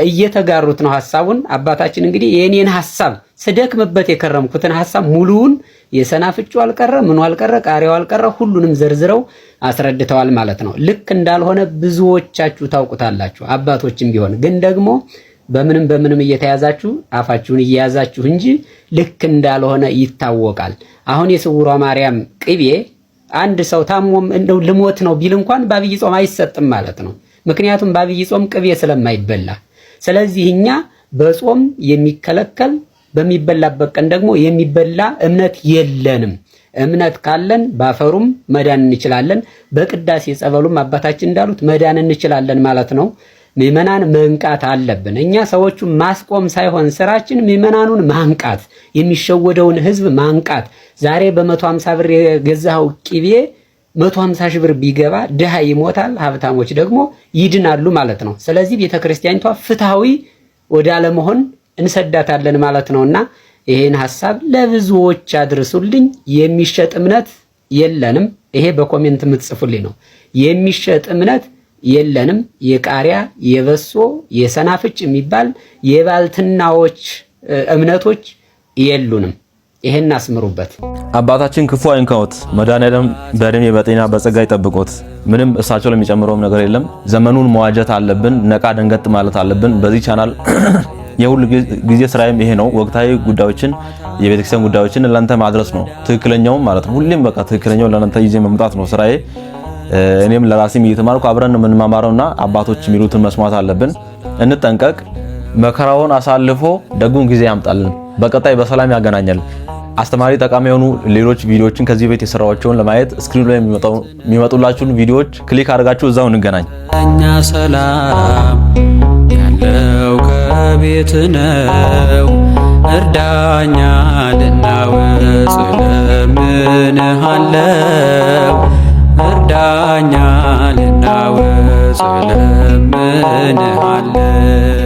እየተጋሩት ነው ሐሳቡን። አባታችን እንግዲህ የኔን ሐሳብ ስደክምበት የከረምኩትን ሐሳብ ሙሉውን የሰናፍጩ አልቀረ ምኑ አልቀረ ቃሪያው አልቀረ ሁሉንም ዘርዝረው አስረድተዋል ማለት ነው። ልክ እንዳልሆነ ብዙዎቻችሁ ታውቁታላችሁ። አባቶችም ቢሆን ግን ደግሞ በምንም እየተያዛችሁ አፋችሁን እየያዛችሁ እንጂ ልክ እንዳልሆነ ይታወቃል። አሁን የስውሯ ማርያም ቅቤ አንድ ሰው ታሞም እንደው ልሞት ነው ቢል እንኳን በአብይ ጾም አይሰጥም ማለት ነው። ምክንያቱም በአብይ ጾም ቅቤ ስለማይበላ። ስለዚህ እኛ በጾም የሚከለከል በሚበላበት ቀን ደግሞ የሚበላ እምነት የለንም። እምነት ካለን ባፈሩም መዳን እንችላለን፣ በቅዳሴ ጸበሉም አባታችን እንዳሉት መዳን እንችላለን ማለት ነው። ምእመናን መንቃት አለብን። እኛ ሰዎቹ ማስቆም ሳይሆን ስራችን ምእመናኑን ማንቃት፣ የሚሸወደውን ህዝብ ማንቃት። ዛሬ በ150 ብር የገዛው ቂቤ 150 ሺህ ብር ቢገባ ድሃ ይሞታል፣ ሀብታሞች ደግሞ ይድናሉ ማለት ነው። ስለዚህ ቤተክርስቲያኒቷ ፍትሃዊ ወደ አለመሆን እንሰዳታለን ማለት ነውና ይሄን ሐሳብ ለብዙዎች አድርሱልኝ። የሚሸጥ እምነት የለንም። ይሄ በኮሜንት የምትጽፉልኝ ነው። የሚሸጥ እምነት የለንም። የቃሪያ የበሶ የሰናፍጭ የሚባል የባልትናዎች እምነቶች የሉንም። ይሄን አስምሩበት። አባታችን ክፉ አይንካዎት፣ መድኃኔዓለም በእድሜ በጤና በጸጋ ይጠብቆት። ምንም እሳቸው ለሚጨምረውም ነገር የለም። ዘመኑን መዋጀት አለብን፣ ነቃ ደንገጥ ማለት አለብን። በዚህ ቻናል የሁሉ ጊዜ ስራዬም ይሄ ነው። ወቅታዊ ጉዳዮችን የቤተክርስቲያን ጉዳዮችን ለእናንተ ማድረስ ነው። ትክክለኛው ማለት ነው። ሁሌም በቃ ትክክለኛው ለእናንተ ይዤ መምጣት ነው ስራዬ። እኔም ለራሴም እየተማርኩ አብረን ነው የምንማማረውና አባቶች የሚሉትን መስማት አለብን። እንጠንቀቅ። መከራውን አሳልፎ ደጉን ጊዜ ያምጣልን። በቀጣይ በሰላም ያገናኛል። አስተማሪ ጠቃሚ የሆኑ ሌሎች ቪዲዮዎችን ከዚህ ቤት የሰራዎቸውን ለማየት ስክሪኑ ላይ የሚመጡላችሁን ቪዲዮዎች ክሊክ አድርጋችሁ እዛው እንገናኝ። እኛ ሰላም ያለው ከቤት ነው። እርዳኛ ልናወጽ ለምንሃለው። እርዳኛ ልናወጽ ለምንሃለው።